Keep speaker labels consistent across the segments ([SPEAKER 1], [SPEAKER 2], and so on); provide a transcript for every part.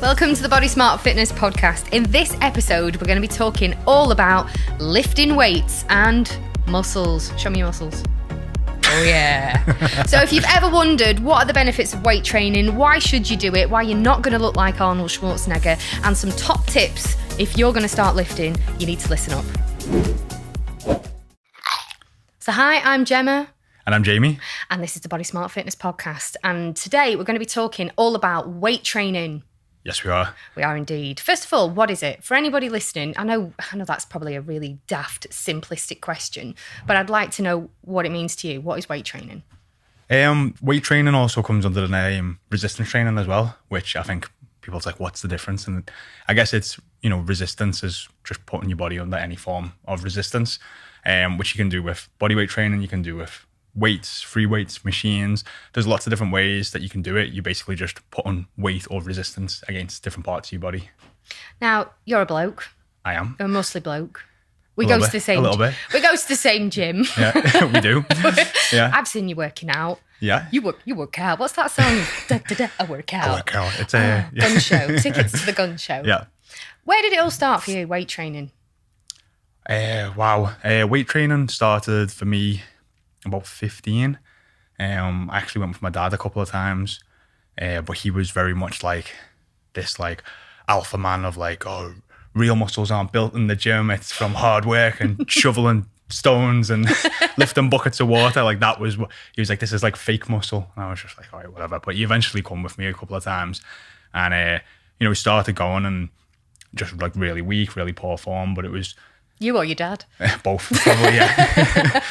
[SPEAKER 1] Welcome to the Body Smart Fitness Podcast. In this episode, we're going to be talking all about lifting weights and muscles. Show me your muscles. Oh yeah. So if you've ever wondered what are the benefits of weight training, why should you do it, why you're not going to look like Arnold Schwarzenegger, and some top tips if you're going to start lifting, you need to listen up. So hi, I'm Gemma.
[SPEAKER 2] And I'm Jamie.
[SPEAKER 1] And this is the Body Smart Fitness Podcast. And today we're going to be talking all about weight training.
[SPEAKER 2] Yes, we are.
[SPEAKER 1] We are indeed. First of all, what is it? For anybody listening, I know that's probably a really daft, simplistic question, but I'd like to know what it means to you. What is weight training?
[SPEAKER 2] Weight training also comes under the name resistance training as well, which I think people's like, what's the difference? And I guess it's, resistance is just putting your body under any form of resistance, which you can do with body weight training, you can do with weights, free weights, machines. There's lots of different ways that you can do it. You basically just put on weight or resistance against different parts of your body.
[SPEAKER 1] Now, you're a bloke.
[SPEAKER 2] I am.
[SPEAKER 1] You're mostly bloke. We go to the same.
[SPEAKER 2] A little bit.
[SPEAKER 1] We go to the same gym.
[SPEAKER 2] Yeah, we do. Yeah.
[SPEAKER 1] I've seen you working out.
[SPEAKER 2] Yeah.
[SPEAKER 1] You work out. What's that song? I work out.
[SPEAKER 2] I work out. It's a
[SPEAKER 1] gun show. Tickets to the gun show.
[SPEAKER 2] Yeah.
[SPEAKER 1] Where did it all start for you? Weight training.
[SPEAKER 2] Wow. Weight training started for me about 15. I actually went with my dad a couple of times, but he was very much like this alpha man of real muscles aren't built in the gym. It's from hard work and shoveling stones and lifting buckets of water. Like that was what he was like, this is like fake muscle. And I was just like, all right, whatever. But he eventually come with me a couple of times, and we started going and just like really weak, really poor form. But it was
[SPEAKER 1] you or your dad?
[SPEAKER 2] Both, probably, yeah.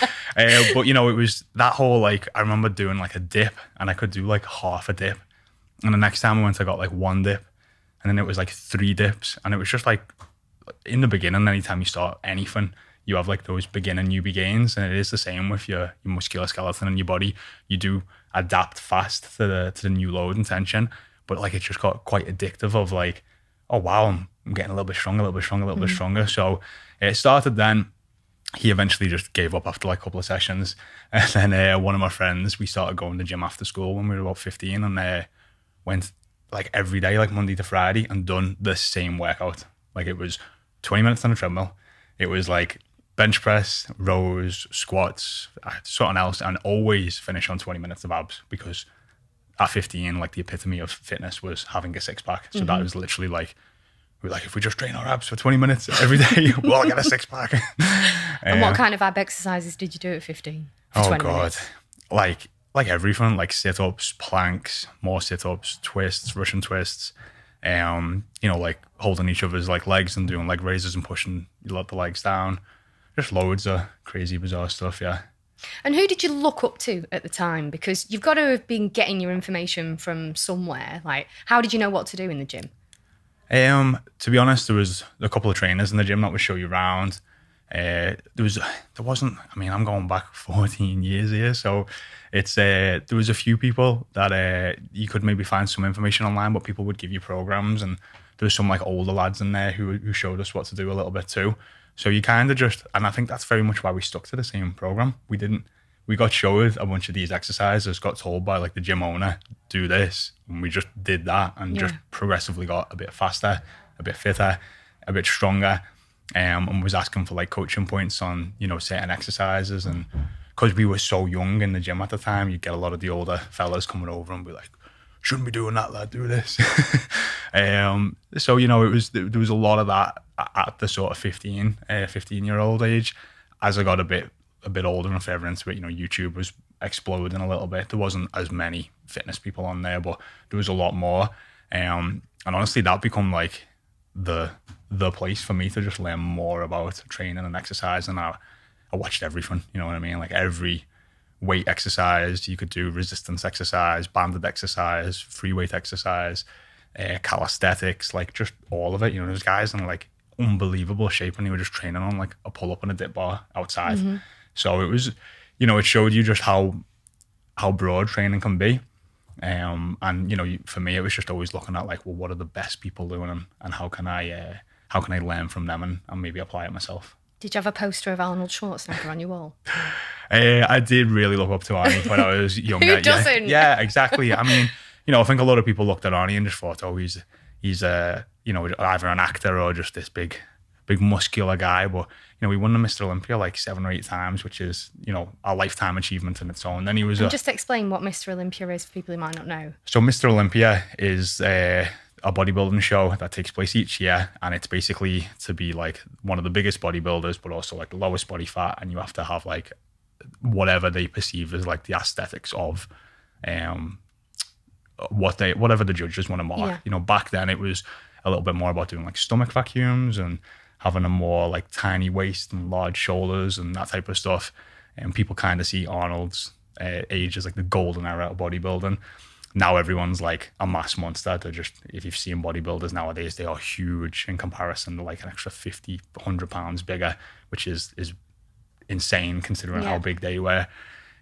[SPEAKER 2] But it was that whole I remember doing a dip, and I could do half a dip, and the next time I went I got one dip, and then it was 3 dips, and it was just in the beginning, anytime you start anything, you have those beginning newbie gains, and it is the same with your muscular skeleton and your body. You do adapt fast to the new load and tension, but it just got quite addictive of oh wow, I'm getting a little bit stronger. So it started then. He eventually just gave up after a couple of sessions, and then one of my friends, we started going to the gym after school when we were about 15, and went every day, Monday to Friday, and done the same workout. It was 20 minutes on a treadmill. It was bench press, rows, squats, something else, and always finish on 20 minutes of abs, because at 15, the epitome of fitness was having a six pack. So that was literally we're if we just train our abs for 20 minutes every day, we'll get a six pack.
[SPEAKER 1] And what kind of ab exercises did you do at 15? For 20 minutes?
[SPEAKER 2] Like everything, sit-ups, planks, more sit-ups, twists, Russian twists, holding each other's legs and doing leg raises and pushing the legs down. Just loads of crazy, bizarre stuff, yeah.
[SPEAKER 1] And who did you look up to at the time? Because you've got to have been getting your information from somewhere. How did you know what to do in the gym?
[SPEAKER 2] To be honest, there was a couple of trainers in the gym that would show you around. There wasn't, I'm going back 14 years here, so it's there was a few people that you could maybe find some information online, but people would give you programs, and there was some older lads in there who showed us what to do a little bit too. So you kind of just, and I think that's very much why we stuck to the same program. We got showed a bunch of these exercises, got told by the gym owner, do this, and we just did that, and just progressively got a bit faster, a bit fitter, a bit stronger, and was asking for coaching points on certain exercises. And because we were so young in the gym at the time, you'd get a lot of the older fellas coming over and be like, shouldn't be doing that, lad, do this. So there was a lot of that at the sort of 15-year-old age. As I got a bit older and further into it, YouTube was exploding a little bit. There wasn't as many fitness people on there, but there was a lot more. And honestly, that become the place for me to just learn more about training and exercise. And I watched everything, you know what I mean? Every weight exercise you could do, resistance exercise, banded exercise, free weight exercise, calisthenics, just all of it. There's guys in unbelievable shape, and they were just training on a pull-up and a dip bar outside. Mm-hmm. So it was, it showed you just how broad training can be. And for me, it was just always looking at well, what are the best people doing, and how can I learn from them and maybe apply it myself.
[SPEAKER 1] Did you have a poster of Arnold Schwarzenegger on your wall?
[SPEAKER 2] I did really look up to Arnie when I was younger.
[SPEAKER 1] Who doesn't?
[SPEAKER 2] Yeah, exactly. I think a lot of people looked at Arnie and just thought, oh, he's he's either an actor or just this big muscular guy. But he won the Mr. Olympia like 7 or 8 times, which is a lifetime achievement in its own. Then he was
[SPEAKER 1] just explain what Mr. Olympia is for people who might not know.
[SPEAKER 2] So Mr. Olympia is a bodybuilding show that takes place each year, and it's basically to be like one of the biggest bodybuilders, but also like the lowest body fat, and you have to have like whatever they perceive as like the aesthetics of whatever the judges want to mark.
[SPEAKER 1] Yeah.
[SPEAKER 2] Back then it was a little bit more about doing like stomach vacuums and having a more like tiny waist and large shoulders and that type of stuff. And people kind of see Arnold's age as like the golden era of bodybuilding. Now everyone's like a mass monster. They're just, if you've seen bodybuilders nowadays, they are huge in comparison to like an extra 50, 100 pounds bigger, which is insane considering how big they were.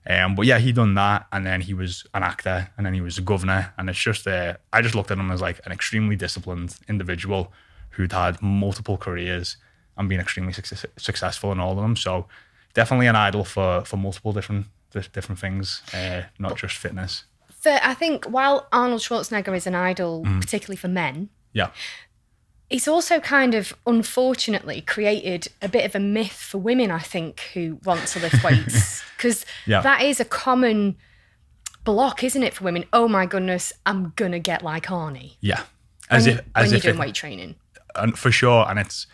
[SPEAKER 2] But yeah, he done that, and then he was an actor, and then he was a governor, and it's just I just looked at him as like an extremely disciplined individual who'd had multiple careers and been extremely successful in all of them. So definitely an idol for multiple different things, not just fitness.
[SPEAKER 1] I think while Arnold Schwarzenegger is an idol, particularly for men, it's also kind of unfortunately created a bit of a myth for women, I think, who want to lift weights. Because that is a common block, isn't it, for women? Oh my goodness, I'm going to get like Arnie.
[SPEAKER 2] Yeah.
[SPEAKER 1] When you're doing weight training.
[SPEAKER 2] And for sure. And it's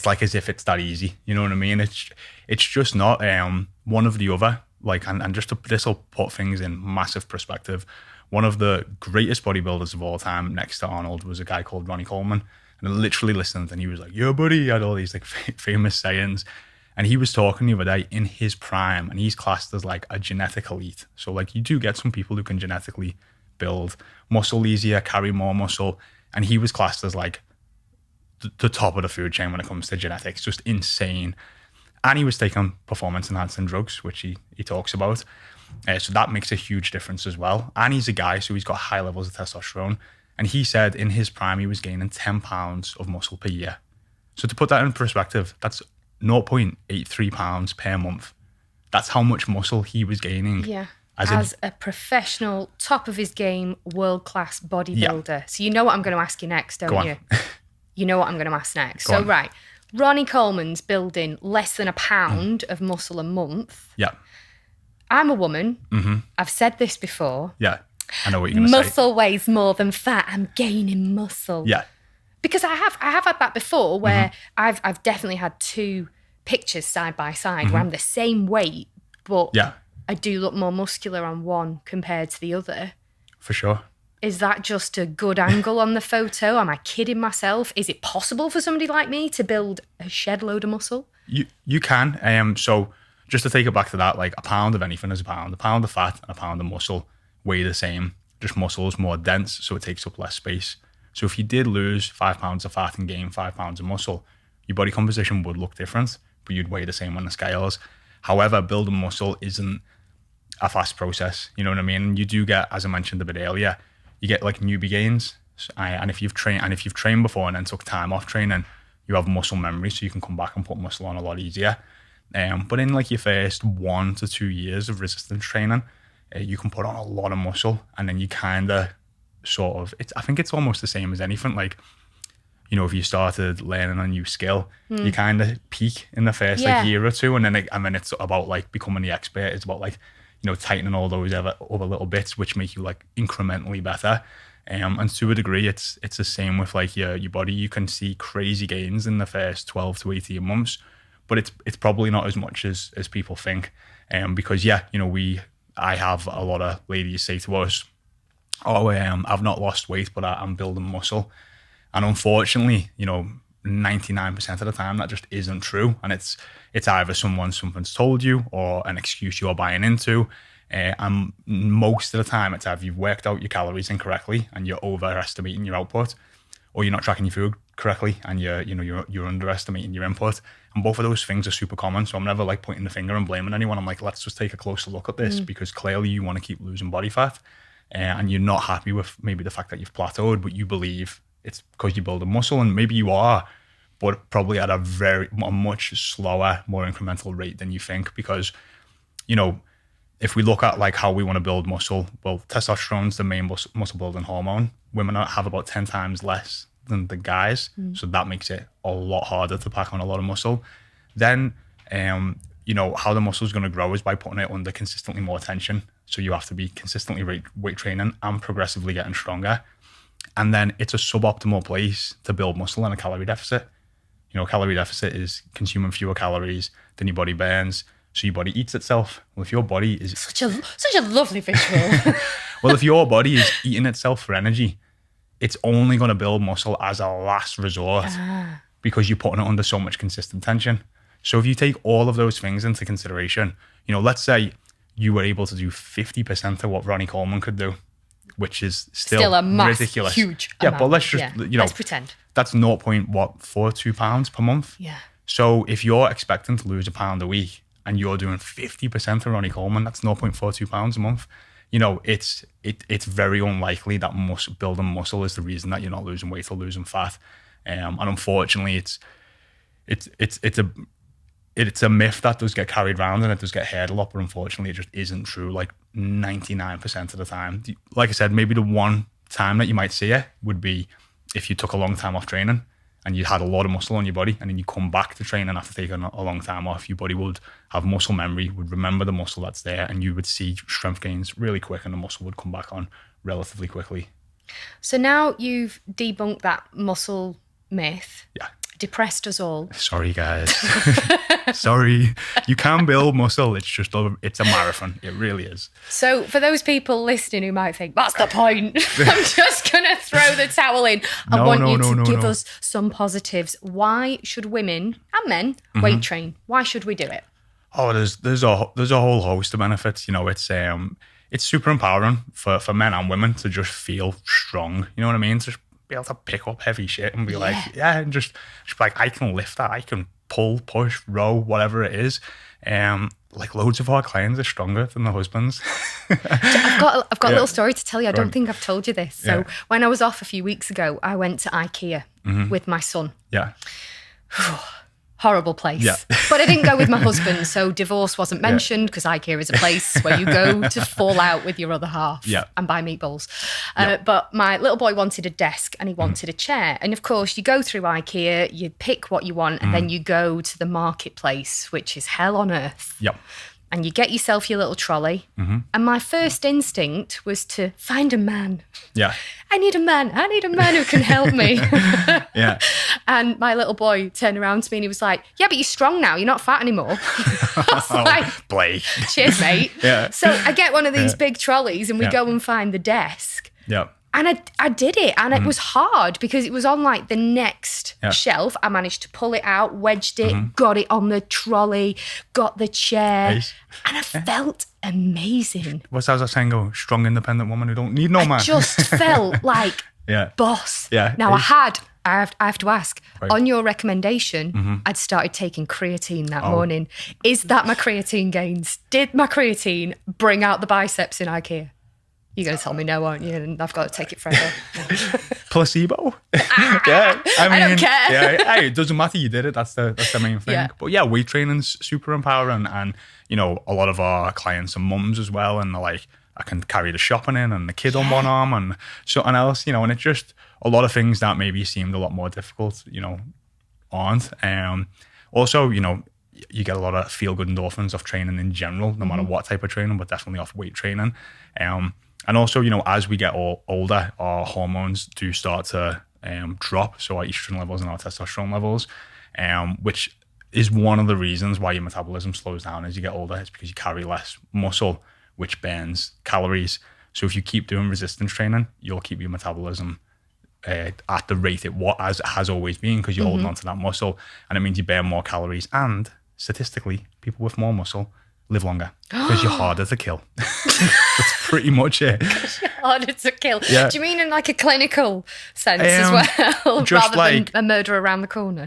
[SPEAKER 2] like as if it's that easy. You know what I mean? It's just not. One of the other, like, and just this will put things in massive perspective. One of the greatest bodybuilders of all time next to Arnold was a guy called Ronnie Coleman. And I literally listened, and he was like, "Yo, buddy," he had all these like famous sayings. And he was talking the other day in his prime, and he's classed as like a genetic elite. So like you do get some people who can genetically build muscle easier, carry more muscle. And he was classed as like the top of the food chain when it comes to genetics, just insane. And he was taking performance enhancing drugs, which he talks about. So that makes a huge difference as well. And he's a guy, so he's got high levels of testosterone. And he said in his prime, he was gaining 10 pounds of muscle per year. So to put that in perspective, that's 0.83 pounds per month. That's how much muscle he was gaining.
[SPEAKER 1] Yeah. As a professional, top of his game, world-class bodybuilder. Yeah. So you know what I'm going to ask you next, don't you? You know what I'm going to ask next. So right, Ronnie Coleman's building less than a pound of muscle a month.
[SPEAKER 2] Yeah.
[SPEAKER 1] I'm a woman. Mm-hmm. I've said this before.
[SPEAKER 2] Yeah. I know what you're going to say.
[SPEAKER 1] Muscle weighs more than fat. I'm gaining muscle.
[SPEAKER 2] Yeah.
[SPEAKER 1] Because I have had that before where I've definitely had 2 pictures side by side where I'm the same weight, but I do look more muscular on one compared to the other.
[SPEAKER 2] For sure.
[SPEAKER 1] Is that just a good angle on the photo? Am I kidding myself? Is it possible for somebody like me to build a shed load of muscle?
[SPEAKER 2] You can. So just to take it back to that, like a pound of anything is a pound. A pound of fat and a pound of muscle weigh the same. Just muscle is more dense, so it takes up less space. So if you did lose 5 pounds of fat and gain 5 pounds of muscle, your body composition would look different, but you'd weigh the same on the scales. However, building muscle isn't a fast process. You know what I mean? You do get, as I mentioned a bit earlier, you get like newbie gains. And if you've trained before and then took time off training, you have muscle memory, so you can come back and put muscle on a lot easier. But in like your first 1 to 2 years of resistance training, you can put on a lot of muscle, and then you kind of sort of, I think it's almost the same as anything. Like, if you started learning a new skill, you kind of peak in the first like year or two, and then it's about like becoming the expert. It's about like, tightening all those other little bits which make you like incrementally better. And to a degree, it's the same with like your body. You can see crazy gains in the first 12 to 18 months, but it's probably not as much as people think. Because I have a lot of ladies say to us, I've not lost weight, but I'm building muscle. And unfortunately, 99% of the time that just isn't true. And it's either something's told you or an excuse you're buying into. And most of the time it's either you've worked out your calories incorrectly and you're overestimating your output, or you're not tracking your food correctly and you're underestimating your input. And both of those things are super common. So I'm never like pointing the finger and blaming anyone. I'm like, let's just take a closer look at this, because clearly you want to keep losing body fat, and you're not happy with maybe the fact that you've plateaued, but you believe it's because you build a muscle, and maybe you are, but probably at a much slower, more incremental rate than you think. Because, if we look at like how we want to build muscle, well, testosterone's the main muscle building hormone. Women have about 10 times less than the guys. So that makes it a lot harder to pack on a lot of muscle. Then, you know, how the muscle is going to grow is by putting it under consistently more tension. So you have to be consistently weight training and progressively getting stronger. And then it's a suboptimal place to build muscle in a calorie deficit. You know, calorie deficit is consuming fewer calories than your body burns. So your body eats itself. Well, if your body is...
[SPEAKER 1] Such a lovely visual.
[SPEAKER 2] Well, if your body is eating itself for energy, it's only going to build muscle as a last resort because you're putting it under so much consistent tension. So if you take all of those things into consideration, you know, let's say you were able to do 50% of what Ronnie Coleman could do, which is still
[SPEAKER 1] a
[SPEAKER 2] ridiculous.
[SPEAKER 1] Huge
[SPEAKER 2] Yeah,
[SPEAKER 1] amount.
[SPEAKER 2] but let's just, you know,
[SPEAKER 1] let's pretend.
[SPEAKER 2] That's 0.42 pounds per month.
[SPEAKER 1] Yeah.
[SPEAKER 2] So if you're expecting to lose a pound a week and you're doing 50% of Ronnie Coleman, that's 0.42 pounds a month. You know, it's very unlikely that building muscle is the reason that you're not losing weight or losing fat. And unfortunately, it's a myth that does get carried around and it does get heard a lot, but unfortunately it just isn't true like 99% of the time. Like I said, maybe the one time that you might see it would be if you took a long time off training and you had a lot of muscle on your body and then you come back to training after taking a long time off, your body would have muscle memory, would remember the muscle that's there, and you would see strength gains really quick and the muscle would come back on relatively quickly.
[SPEAKER 1] So now you've debunked that muscle myth.
[SPEAKER 2] Yeah.
[SPEAKER 1] Depressed us all.
[SPEAKER 2] Sorry, guys. Sorry. You can build muscle. It's a marathon. It really is.
[SPEAKER 1] So for those people listening who might think, that's the point, I'm just going to throw the towel in. I want you to give us some positives. Why should women and men weight train? Why should we do it?
[SPEAKER 2] Oh, there's a whole host of benefits. You know, it's super empowering for men and women to just feel strong. You know what I mean? To be able to pick up heavy shit and be and just be like, I can lift that, I can pull, push, row, whatever it is. Like loads of our clients are stronger than their husbands.
[SPEAKER 1] I've got a little story to tell you. I don't think I've told you this. So when I was off a few weeks ago, I went to IKEA with my son.
[SPEAKER 2] Yeah.
[SPEAKER 1] Horrible place.
[SPEAKER 2] Yeah.
[SPEAKER 1] But I didn't go with my husband, so divorce wasn't mentioned because IKEA is a place where you go to fall out with your other half and buy meatballs. But my little boy wanted a desk and he wanted a chair. And of course, you go through IKEA, you pick what you want, and then you go to the marketplace, which is hell on earth.
[SPEAKER 2] Yep.
[SPEAKER 1] And you get yourself your little trolley. And my first instinct was to find a man.
[SPEAKER 2] Yeah.
[SPEAKER 1] I need a man who can help me.
[SPEAKER 2] Yeah.
[SPEAKER 1] And my little boy turned around to me and he was like, yeah, but you're strong now. You're not fat anymore. I was like,
[SPEAKER 2] Blake.
[SPEAKER 1] Cheers, mate.
[SPEAKER 2] Yeah.
[SPEAKER 1] So I get one of these big trolleys and we go and find the desk.
[SPEAKER 2] Yeah.
[SPEAKER 1] And I did it. And it was hard because it was on like the next shelf. I managed to pull it out, wedged it, got it on the trolley, got the chair.
[SPEAKER 2] Nice.
[SPEAKER 1] And I felt amazing.
[SPEAKER 2] How's that saying go? Strong, independent woman who don't need no man.
[SPEAKER 1] I just felt like boss.
[SPEAKER 2] Yeah.
[SPEAKER 1] Now I have to ask, on your recommendation, I'd started taking creatine that morning. Is that my creatine gains? Did my creatine bring out the biceps in IKEA? You're going to tell me no, aren't you? And I've got to take it forever.
[SPEAKER 2] Placebo. Yeah. I
[SPEAKER 1] don't care.
[SPEAKER 2] Yeah, hey, it doesn't matter. You did it. That's the main thing.
[SPEAKER 1] Yeah.
[SPEAKER 2] But yeah, weight training's super empowering. And, you know, a lot of our clients are mums as well. And they're like, I can carry the shopping in and the kid on one arm and something else, you know, and it's just a lot of things that maybe seemed a lot more difficult, you know, aren't. Also, you know, you get a lot of feel-good endorphins off training in general, no matter what type of training, but definitely off weight training. And also, you know, as we get older, our hormones do start to drop. So our estrogen levels and our testosterone levels, which is one of the reasons why your metabolism slows down as you get older. It's because you carry less muscle, which burns calories. So if you keep doing resistance training, you'll keep your metabolism at the rate it has always been because you're holding on to that muscle. And it means you burn more calories. And statistically, people with more muscle live longer because you're harder to kill. That's pretty much it.
[SPEAKER 1] Harder to kill.
[SPEAKER 2] Yeah.
[SPEAKER 1] Do you mean in like a clinical sense as well, rather than a murder around the corner?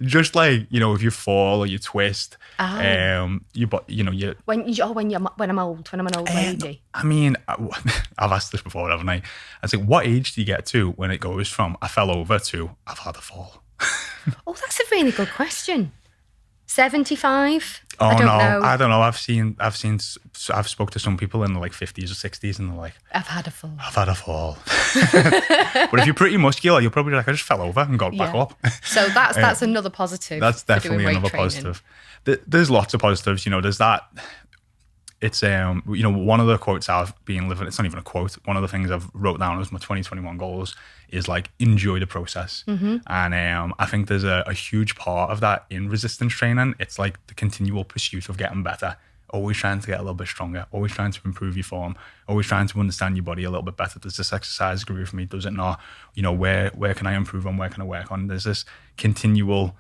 [SPEAKER 2] Just like, you know, if you fall or you twist, when I'm an old lady. I mean, I've asked this before, haven't I? I say, what age do you get to when it goes from I fell over to I've had a fall?
[SPEAKER 1] Oh, that's a really good question. 75?
[SPEAKER 2] Oh,
[SPEAKER 1] I don't
[SPEAKER 2] no,
[SPEAKER 1] know.
[SPEAKER 2] I don't know. I've spoke to some people in the like 50s or 60s and they're like,
[SPEAKER 1] I've had a fall.
[SPEAKER 2] I've had a fall. But if you're pretty muscular, you'll probably be like, I just fell over and got back up.
[SPEAKER 1] So that's another positive.
[SPEAKER 2] That's definitely another positive. There's lots of positives. There's that. It's one of the quotes I've been living. It's not even a quote. One of the things I've wrote down as my 2021 goals is like enjoy the process. And I think there's a huge part of that in resistance training. It's like the continual pursuit of getting better. Always trying to get a little bit stronger. Always trying to improve your form. Always trying to understand your body a little bit better. Does this exercise agree with me? Does it not? Where can I improve on? Where can I work on? There's this continual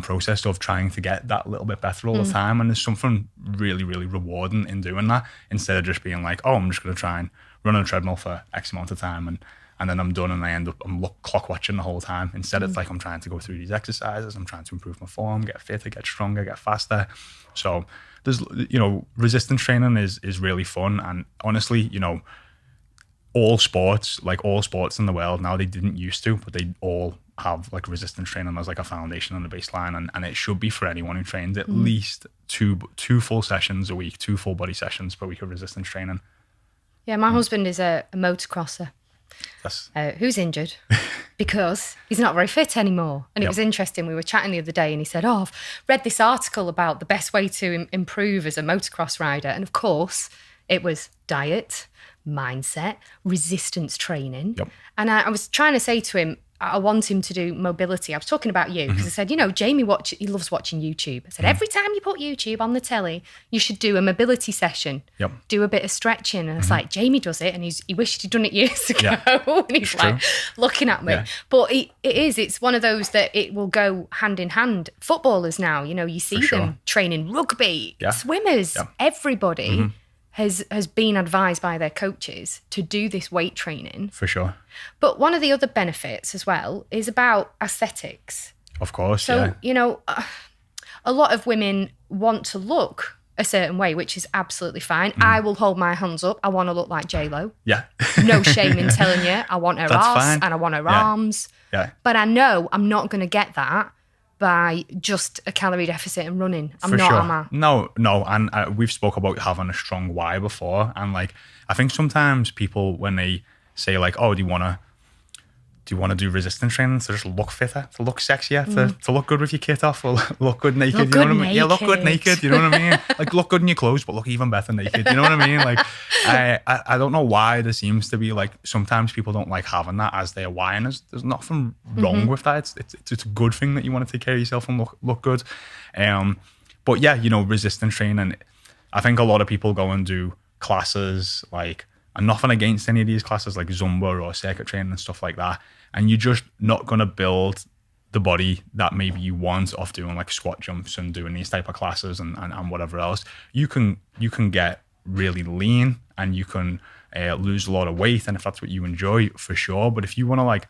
[SPEAKER 2] process of trying to get that little bit better all the time, and there's something really, really rewarding in doing that, instead of just being like, oh, I'm just going to try and run on a treadmill for X amount of time and then I'm done and I end up clock watching the whole time. Instead it's like I'm trying to go through these exercises, I'm trying to improve my form, get fitter, get stronger, get faster. So there's resistance training is really fun, and honestly, all sports in the world now, they didn't used to, but they all have like resistance training as like a foundation and a baseline, and it should be for anyone who trains at least two full sessions a week, 2 full body sessions per week of resistance training.
[SPEAKER 1] Yeah, my husband is a motocrosser who's injured because he's not very fit anymore. And it was interesting, we were chatting the other day and he said, I've read this article about the best way to improve as a motocross rider. And of course it was diet, mindset, resistance training. And I was trying to say to him, I want him to do mobility. I was talking about you because I said, Jamie, he loves watching YouTube. I said, every time you put YouTube on the telly, you should do a mobility session, do a bit of stretching. And I was like, Jamie does it. And he wished he'd done it years ago. And he's like looking at me. Yeah. But it's one of those that it will go hand in hand. Footballers now, you see them training rugby, swimmers, everybody. Has been advised by their coaches to do this weight training. For sure. But one of the other benefits as well is about aesthetics.
[SPEAKER 2] Of course,
[SPEAKER 1] so, a lot of women want to look a certain way, which is absolutely fine. I will hold my hands up. I want to look like J-Lo. Yeah. No shame in telling you. I want her ass and I want her arms. Yeah. But I know I'm not going to get that by just a calorie deficit and running. I'm not, am I?
[SPEAKER 2] No. And we've spoke about having a strong why before. And like, I think sometimes people, when they say like, oh, do you want to do resistance training to just look fitter, to look sexier, to look good with your kit off, or look good naked, you know what I mean? Yeah, look good naked, you know what I mean? Like, look good in your clothes, but look even better naked, you know what I mean? Like, I don't know why there seems to be like, sometimes people don't like having that as their why, and there's nothing wrong with that. It's a good thing that you want to take care of yourself and look good. But yeah, resistance training, I think a lot of people go and do classes like, and nothing against any of these classes like Zumba or circuit training and stuff like that. And you're just not going to build the body that maybe you want off doing like squat jumps and doing these type of classes and whatever else. You can get really lean and you can lose a lot of weight. And if that's what you enjoy, for sure. But if you want to like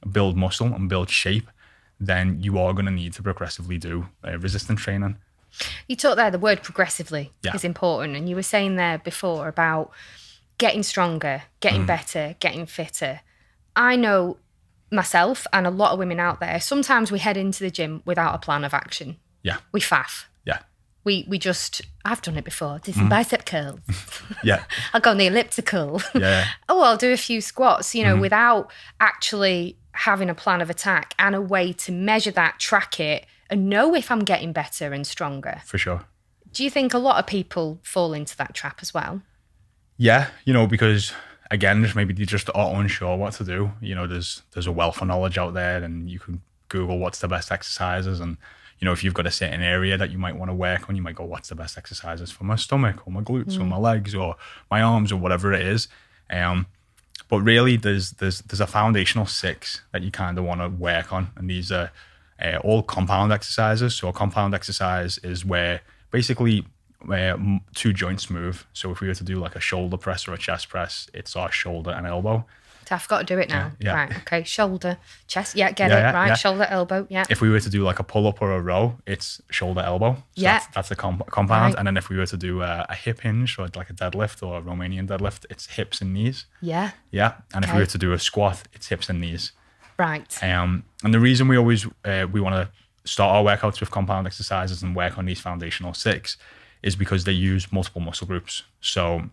[SPEAKER 2] build muscle and build shape, then you are going to need to progressively do resistance training.
[SPEAKER 1] You talked there, the word progressively is important. And you were saying there before about getting stronger, getting better, getting fitter. I know myself and a lot of women out there, sometimes we head into the gym without a plan of action. Yeah. We faff. Yeah. We just, I've done it before, did some bicep curls. Yeah. I'll go on the elliptical. Yeah. I'll do a few squats, without actually having a plan of attack and a way to measure that, track it, and know if I'm getting better and stronger. For sure. Do you think a lot of people fall into that trap as well?
[SPEAKER 2] Yeah, because again, maybe they just are unsure what to do. There's a wealth of knowledge out there, and you can Google what's the best exercises. And, if you've got a certain area that you might want to work on, you might go, what's the best exercises for my stomach or my glutes or my legs or my arms or whatever it is. But really, there's a foundational 6 that you kind of want to work on. And these are all compound exercises. So a compound exercise is where basically 2 joints move. So if we were to do like a shoulder press or a chest press, it's our shoulder and elbow.
[SPEAKER 1] So I've got to do it now. Yeah. Right. Okay. Shoulder, chest. Yeah. Get it. Right. Yeah. Shoulder, elbow. Yeah.
[SPEAKER 2] If we were to do like a pull up or a row, it's shoulder, elbow. So that's a compound. Right. And then if we were to do a hip hinge or like a deadlift or a Romanian deadlift, it's hips and knees. Yeah. Yeah. And if we were to do a squat, it's hips and knees. Right. And the reason we always we want to start our workouts with compound exercises and work on these foundational 6 is because they use multiple muscle groups. So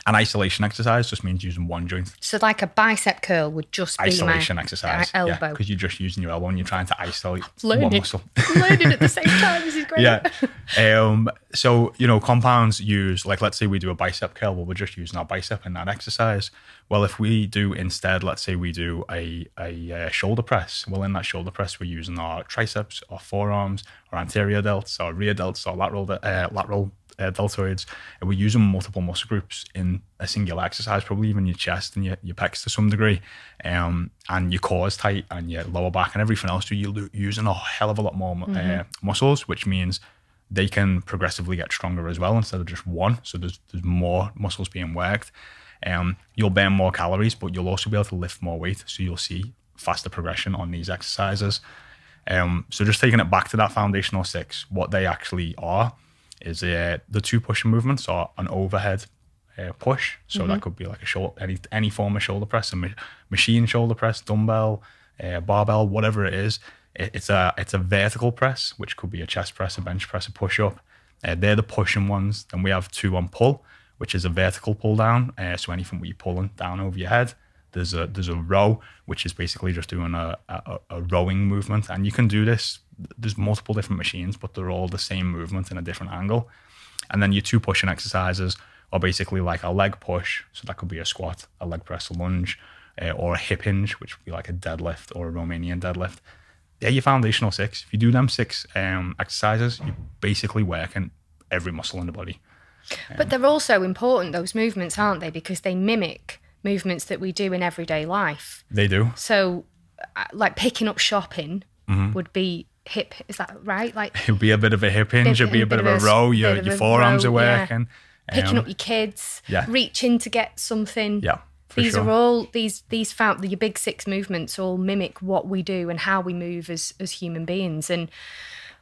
[SPEAKER 2] an isolation exercise just means using one joint.
[SPEAKER 1] So like a bicep curl would just be
[SPEAKER 2] isolation exercise.
[SPEAKER 1] elbow.
[SPEAKER 2] Because you're just using your elbow and you're trying to isolate
[SPEAKER 1] one muscle. Learning at the same time. This is great.
[SPEAKER 2] Yeah. So, compounds use, like, let's say we do a bicep curl, well, we're just using our bicep in that exercise. Well, if we do instead, let's say we do a shoulder press. Well, in that shoulder press, we're using our triceps, our forearms, our anterior delts, our rear delts, our lateral deltoids, and we're using multiple muscle groups in a singular exercise, probably even your chest and your pecs to some degree, and your core is tight and your lower back and everything else. So you're using a hell of a lot more muscles, which means they can progressively get stronger as well instead of just one. So there's more muscles being worked. You'll burn more calories, but you'll also be able to lift more weight. So you'll see faster progression on these exercises. So just taking it back to that foundational 6, what they actually are is the 2 pushing movements are an overhead push. So that could be like any form of shoulder press, a machine shoulder press, dumbbell, barbell, whatever it is. It's a vertical press, which could be a chest press, a bench press, a push up. They're the pushing ones. Then we have 2 on pull, which is a vertical pull down. So anything where you're pulling down over your head. There's a row, which is basically just doing a rowing movement. And you can do this. There's multiple different machines, but they're all the same movement in a different angle. And then your 2 pushing exercises are basically like a leg push. So that could be a squat, a leg press, a lunge, or a hip hinge, which would be like a deadlift or a Romanian deadlift. They're your foundational 6. If you do them 6 exercises, you're basically working every muscle in the body.
[SPEAKER 1] But they're also important, those movements, aren't they? Because they mimic movements that we do in everyday life.
[SPEAKER 2] They do.
[SPEAKER 1] So like picking up shopping would be hip, is that right? Like
[SPEAKER 2] it would be a bit of a hip hinge, it'd be a bit of a row, your forearms are working.
[SPEAKER 1] Picking up your kids, reaching to get something.
[SPEAKER 2] Yeah.
[SPEAKER 1] These are all your big 6 movements all mimic what we do and how we move as human beings. And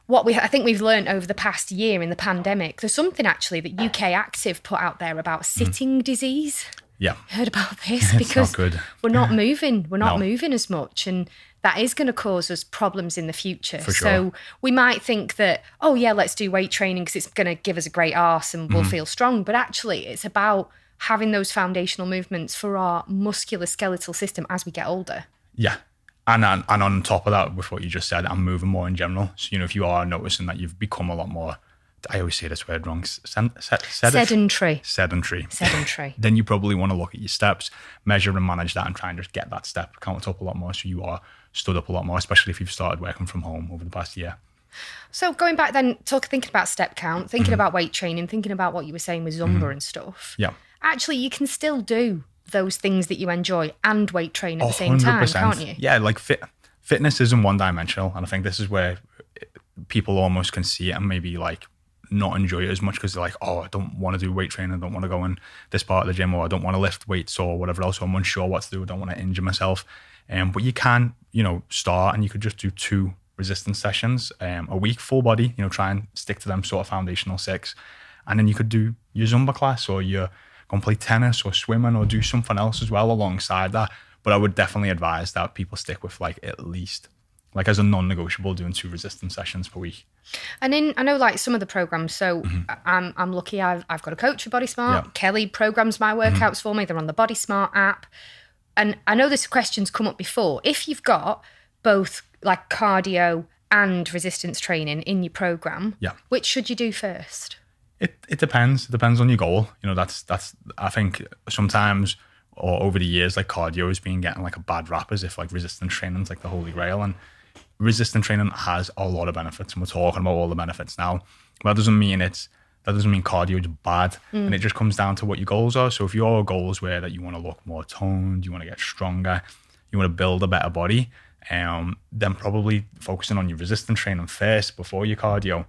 [SPEAKER 1] I think we've learned over the past year in the pandemic, there's something actually that UK Active put out there about sitting disease.
[SPEAKER 2] Yeah.
[SPEAKER 1] Heard about this because we're not moving. We're not
[SPEAKER 2] No.
[SPEAKER 1] moving as much. And that is going to cause us problems in the future.
[SPEAKER 2] For sure.
[SPEAKER 1] So we might think that, oh yeah, let's do weight training because it's going to give us a great arse and we'll feel strong. But actually it's about having those foundational movements for our musculoskeletal system as we get older.
[SPEAKER 2] Yeah. And on top of that, with what you just said, I'm moving more in general. So, if you are noticing that you've become a lot more, I always say this word wrong,
[SPEAKER 1] Sedentary.
[SPEAKER 2] Then you probably want to look at your steps, measure and manage that, and try and just get that step count up a lot more so you are stood up a lot more, especially if you've started working from home over the past year.
[SPEAKER 1] So going back then, thinking about step count, thinking about weight training, thinking about what you were saying with Zumba and stuff.
[SPEAKER 2] Yeah.
[SPEAKER 1] Actually, you can still do those things that you enjoy and weight train at the same time, can't you?
[SPEAKER 2] Yeah, like fitness isn't one-dimensional, and I think this is where people almost can see it and maybe like not enjoy it as much because they're like, oh, I don't want to do weight training, I don't want to go in this part of the gym, or I don't want to lift weights or whatever else, or I'm unsure what to do, I don't want to injure myself. But you can, start and you could just do 2 resistance sessions a week, full body, try and stick to them sort of foundational 6. And then you could do your Zumba class, or you go and play tennis or swimming or do something else as well alongside that. But I would definitely advise that people stick with like at least, like as a non-negotiable, doing 2 resistance sessions per week.
[SPEAKER 1] And I know like some of the programs, so I'm lucky I've got a coach for BodySmart. Kelly programs my workouts for me. They're on the BodySmart app. And I know this question's come up before. If you've got both like cardio and resistance training in your program, which should you do first?
[SPEAKER 2] It depends. It depends on your goal. That's I think sometimes or over the years, like cardio has been getting like a bad rap as if like resistance training is like the holy grail. And resistance training has a lot of benefits, and we're talking about all the benefits now. But that doesn't mean cardio is bad. And it just comes down to what your goals are. So if your goals were that you want to look more toned, you want to get stronger, you want to build a better body, then probably focusing on your resistance training first before your cardio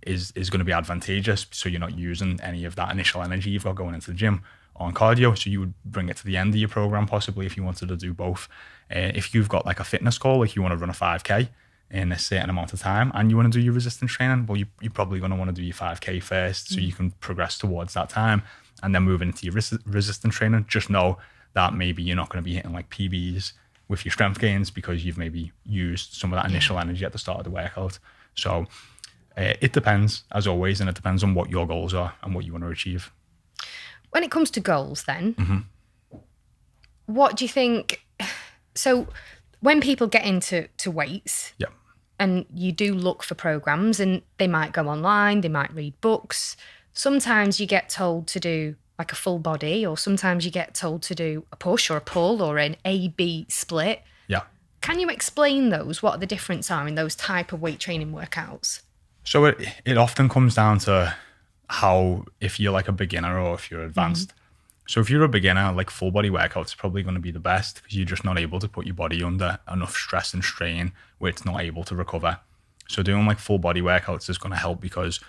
[SPEAKER 2] is going to be advantageous. So you're not using any of that initial energy you've got going into the gym on cardio. So you would bring it to the end of your program possibly if you wanted to do both. If you've got like a fitness goal, like you want to run a 5K in a certain amount of time and you want to do your resistance training, well, you're probably going to want to do your 5K first so you can progress towards that time and then move into your resistance training. Just know that maybe you're not going to be hitting like PBs with your strength gains because you've maybe used some of that initial energy at the start of the workout. So it depends, as always, and it depends on what your goals are and what you want to achieve.
[SPEAKER 1] When it comes to goals then, what do you think? So when people get into weights, and you do look for programs, and they might go online, they might read books. Sometimes you get told to do like a full body, or sometimes you get told to do a push or a pull or an A-B split.
[SPEAKER 2] Yeah.
[SPEAKER 1] Can you explain those? What the difference are in those type of weight training workouts?
[SPEAKER 2] So it often comes down to how, if you're like a beginner or if you're advanced. So if you're a beginner, like full body workouts probably going to be the best because you're just not able to put your body under enough stress and strain where it's not able to recover. So doing like full body workouts is going to help because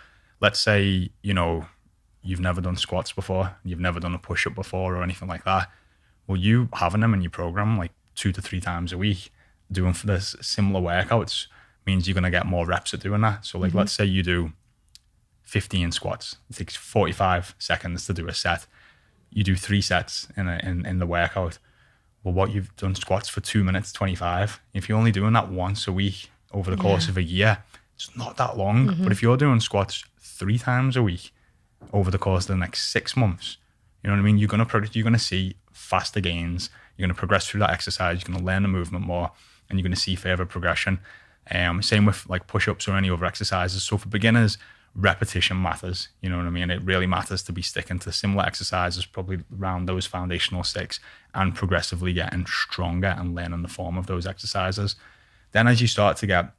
[SPEAKER 2] let's say, you know, you've never done squats before, you've never done a push-up before or anything like that. Well, you having them in your program like 2 to 3 times a week, doing for this similar workouts means you're going to get more reps at doing that. So like, let's say you do 15 squats, it takes 45 seconds to do a set. You do 3 sets in the workout. Well, what you've done squats for 2 minutes 25. If you're only doing that once a week over the course of a year, it's not that long. But if you're doing squats 3 times a week over the course of the next 6 months, you know what I mean? You're gonna see faster gains. You're gonna progress through that exercise. You're gonna learn the movement more, and you're gonna see further progression. Same with like push-ups or any other exercises. So for beginners, repetition matters. You know what I mean? It really matters to be sticking to similar exercises, probably around those foundational 6, and progressively getting stronger and learning the form of those exercises. Then as you start to get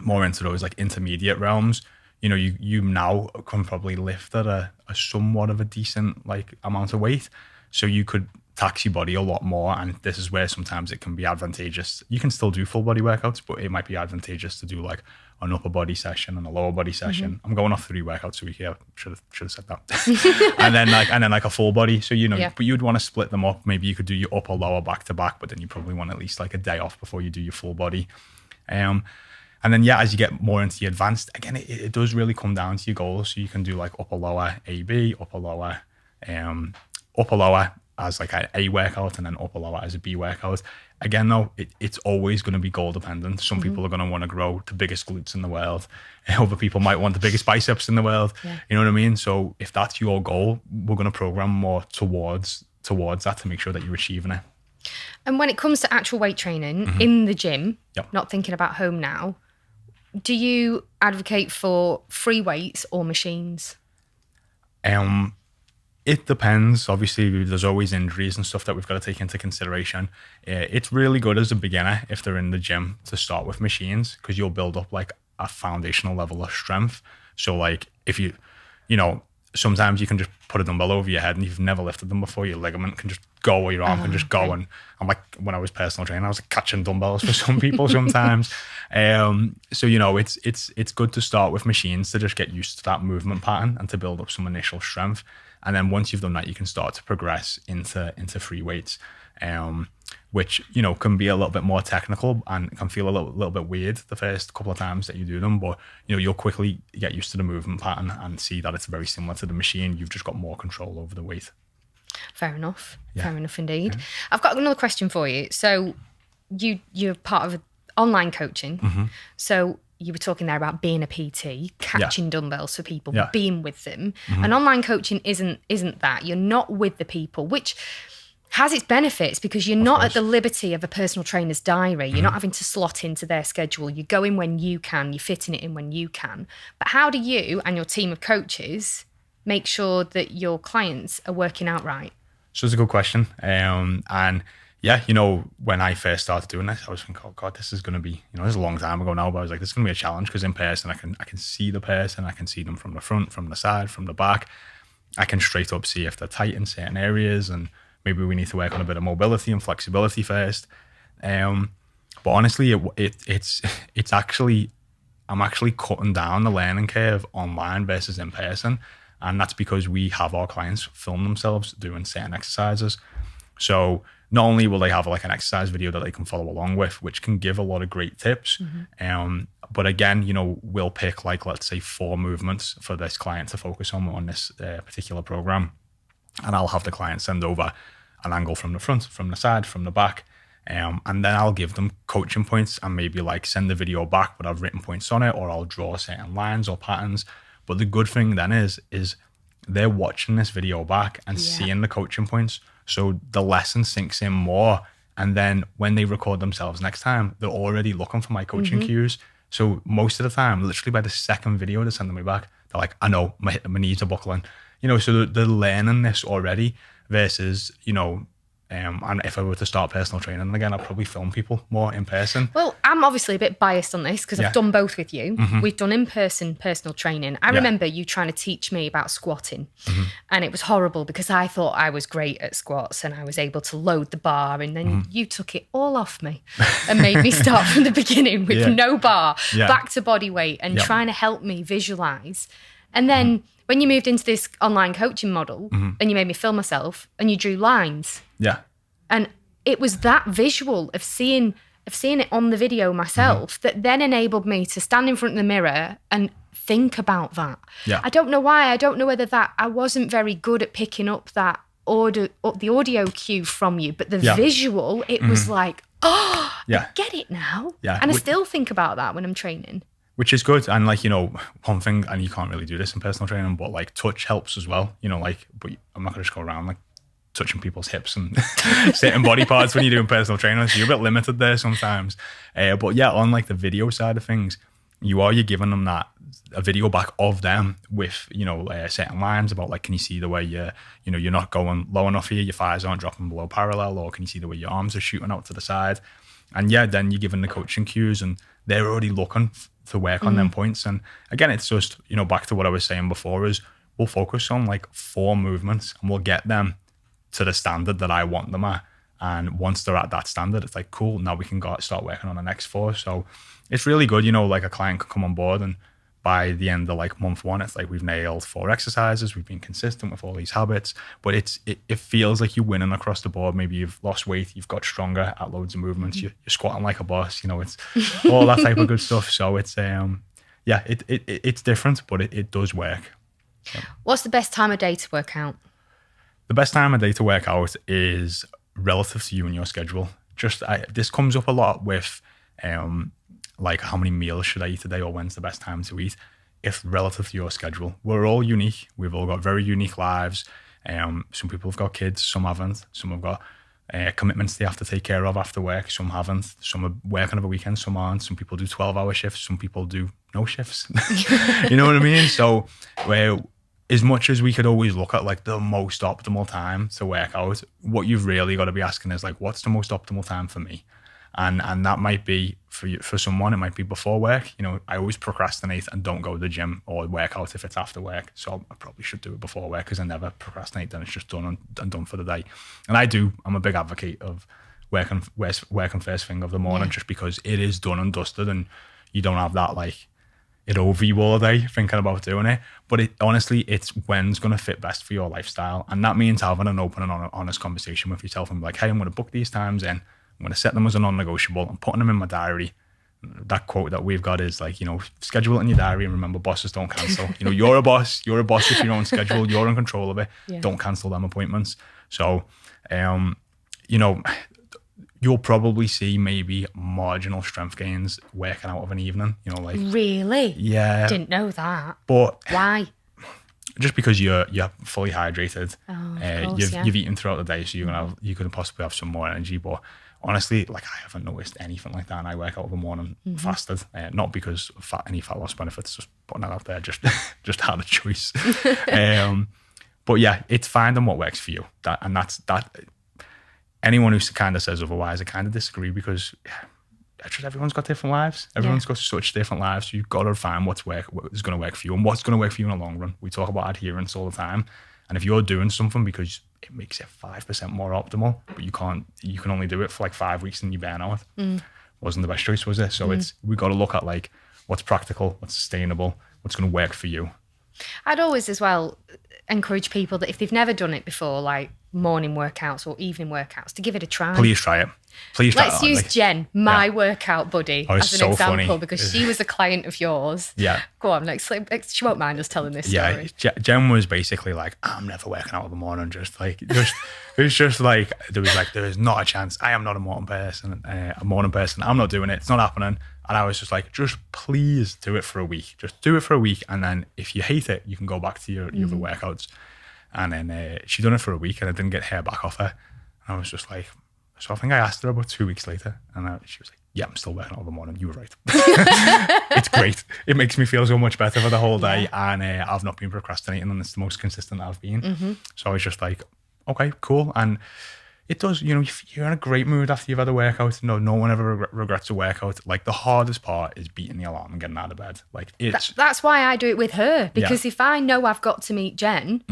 [SPEAKER 2] more into those like intermediate realms, you know, you now can probably lift at a somewhat of a decent like amount of weight. So you could tax your body a lot more, and this is where sometimes it can be advantageous. You can still do full body workouts, but it might be advantageous to do like an upper body session and a lower body session. I'm going off 3 workouts a week here. Should have said that. and then like a full body. So you know, but you'd want to split them up. Maybe you could do your upper lower back to back, but then you probably want at least like a day off before you do your full body. And then as you get more into the advanced, again, it does really come down to your goals. So you can do like upper lower AB, upper lower as like an A workout, and then upper lower as a B workout. Again, though, it's always going to be goal dependent. Some people are going to want to grow the biggest glutes in the world. Other people might want the biggest biceps in the world. Yeah. You know what I mean? So if that's your goal, we're going to program more towards that to make sure that you're achieving it.
[SPEAKER 1] And when it comes to actual weight training in the gym, not thinking about home now, do you advocate for free weights or machines?
[SPEAKER 2] It depends. Obviously, there's always injuries and stuff that we've got to take into consideration. It's really good as a beginner if they're in the gym to start with machines, because you'll build up like a foundational level of strength. So like if you know, sometimes you can just put a dumbbell over your head and you've never lifted them before, your ligament can just go, or your arm can just go. And I'm like, when I was personal training, I was like catching dumbbells for some people sometimes. So, you know, it's good to start with machines to just get used to that movement pattern and to build up some initial strength. And then once you've done that, you can start to progress into free weights, which, you know, can be a little bit more technical and can feel a little bit weird the first couple of times that you do them. But, you know, you'll quickly get used to the movement pattern and see that it's very similar to the machine. You've just got more control over the weight.
[SPEAKER 1] Fair enough. Yeah. Fair enough indeed. Yeah. I've got another question for you. So you're part of online coaching. So you were talking there about being a PT, catching dumbbells for people, being with them. And online coaching isn't that. You're not with the people, which has its benefits because you're not at the liberty of a personal trainer's diary. You're not having to slot into their schedule. You're going when you can. You're fitting it in when you can. But how do you and your team of coaches make sure that your clients are working out right?
[SPEAKER 2] So it's a good question. And yeah, you know, when I first started doing this, I was thinking, oh God, this is going to be, you know, this is a long time ago now, but I was like, this is going to be a challenge because in person, I can see the person, I can see them from the front, from the side, from the back. I can straight up see if they're tight in certain areas, and maybe we need to work on a bit of mobility and flexibility first. But honestly, it's actually, I'm actually cutting down the learning curve online versus in person. And that's because we have our clients film themselves doing certain exercises. So not only will they have like an exercise video that they can follow along with, which can give a lot of great tips. But again, you know, we'll pick like, let's say 4 movements for this client to focus on this particular program. And I'll have the client send over an angle from the front, from the side, from the back, And then I'll give them coaching points and maybe like send the video back, but I've written points on it, or I'll draw certain lines or patterns. But the good thing then is they're watching this video back and seeing the coaching points. So the lesson sinks in more. And then when they record themselves next time, they're already looking for my coaching cues. So most of the time, literally by the second video they're sending me back, they're like, I know my knees are buckling. So they're learning this already versus, and if I were to start personal training again, I'd probably film people more in person.
[SPEAKER 1] Well, I'm obviously a bit biased on this because I've done both with you. We've done in-person personal training. I remember you trying to teach me about squatting, and it was horrible because I thought I was great at squats and I was able to load the bar, and then you took it all off me and made me start from the beginning with no bar, back to body weight, and trying to help me visualize. And then when you moved into this online coaching model and you made me film myself and you drew lines.
[SPEAKER 2] Yeah.
[SPEAKER 1] And it was that visual of seeing it on the video myself that then enabled me to stand in front of the mirror and think about that.
[SPEAKER 2] Yeah.
[SPEAKER 1] I don't know why. I don't know whether I wasn't very good at picking up the audio cue from you, but the visual, it was like, I get it now. Yeah. And I still think about that when I'm training.
[SPEAKER 2] Which is good. And one thing, and you can't really do this in personal training, but touch helps as well. But I'm not going to just go around touching people's hips and certain body parts when you're doing personal training. So you're a bit limited there sometimes. But yeah, on the video side of things, you're giving them a video back of them with, certain lines about can you see the way you're not going low enough here, your thighs aren't dropping below parallel, or can you see the way your arms are shooting out to the side? And then you're giving the coaching cues and they're already looking to work on them points. And again, it's just, back to what I was saying before is we'll focus on 4 movements and we'll get them to the standard that I want them at. And once they're at that standard, it's cool, now we can start working on the next 4. So it's really good, a client can come on board and by the end of month 1, it's we've nailed 4 exercises, we've been consistent with all these habits, but it feels like you're winning across the board. Maybe you've lost weight, you've got stronger at loads of movements, you're squatting like a boss, it's all that type of good stuff. So it's it's different, but it does work. So.
[SPEAKER 1] What's the best time of day to work out?
[SPEAKER 2] The best time of day to work out is relative to you and your schedule. This comes up a lot with how many meals should I eat a day, or when's the best time to eat? If relative to your schedule. We're all unique. We've all got very unique lives. Some people have got kids, some haven't. Some have got commitments they have to take care of after work, some haven't. Some are working over weekends, some aren't. Some people do 12-hour shifts, some people do no shifts. You know what I mean? So as much as we could always look at the most optimal time to work out, what you've really got to be asking is what's the most optimal time for me? And that might be for someone, it might be before work. I always procrastinate and don't go to the gym or work out if it's after work. So I probably should do it before work because I never procrastinate. Then it's just done and done for the day. And I'm a big advocate of working first thing of the morning, just because it is done and dusted and you don't have that it over you all day thinking about doing it. But honestly, it's when's going to fit best for your lifestyle. And that means having an open and honest conversation with yourself and be hey, I'm going to book these times in. I'm going to set them as a non-negotiable. I'm putting them in my diary. That quote that we've got is schedule it in your diary and remember, bosses don't cancel. You're a boss. You're a boss with your own schedule. You're in control of it. Yeah. Don't cancel them appointments. So, you'll probably see maybe marginal strength gains working out of an evening.
[SPEAKER 1] Really?
[SPEAKER 2] Yeah.
[SPEAKER 1] Didn't know that.
[SPEAKER 2] But
[SPEAKER 1] why?
[SPEAKER 2] Just because you're fully hydrated.
[SPEAKER 1] Oh,
[SPEAKER 2] you've eaten throughout the day, so you could possibly have some more energy. But honestly, I haven't noticed anything like that, and I work out of the morning fasted, not because of any fat loss benefits, just putting that out there, just had a choice. But yeah, it's finding what works for you. That's anyone who kind of says otherwise, I kind of disagree, because everyone's got different lives. Everyone's got such different lives. So you've got to find what is going to work for you and what's going to work for you in the long run. We talk about adherence all the time. And if you're doing something because it makes it 5% more optimal, but you can only do it for 5 weeks and you burn out, wasn't the best choice, was it? So we've got to look at what's practical, what's sustainable, what's going to work for you.
[SPEAKER 1] I'd always as well encourage people that if they've never done it before, morning workouts or evening workouts to give it a try.
[SPEAKER 2] Please try it. Please try it.
[SPEAKER 1] Let's use Jen, my workout buddy, as an example, because she was a client of yours.
[SPEAKER 2] Yeah.
[SPEAKER 1] Go on, she won't mind us telling this story.
[SPEAKER 2] Yeah, Jen was basically like, I'm never working out in the morning. It was just like, there's not a chance. I am not a morning person. I'm not doing it. It's not happening. And I was just like, just please do it for a week. Just do it for a week. And then if you hate it, you can go back to your other workouts. And then she done it for a week and I didn't get hair back off her. And I was just like, so I think I asked her about 2 weeks later and she was like, yeah, I'm still working out in the morning. You were right. It's great. It makes me feel so much better for the whole day. And I've not been procrastinating and it's the most consistent I've been. So I was just like, okay, cool. And it does, if you're in a great mood after you've had a workout, no one ever regrets a workout. Like the hardest part is beating the alarm and getting out of bed. Like
[SPEAKER 1] that's why I do it with her, because if I know I've got to meet Jen,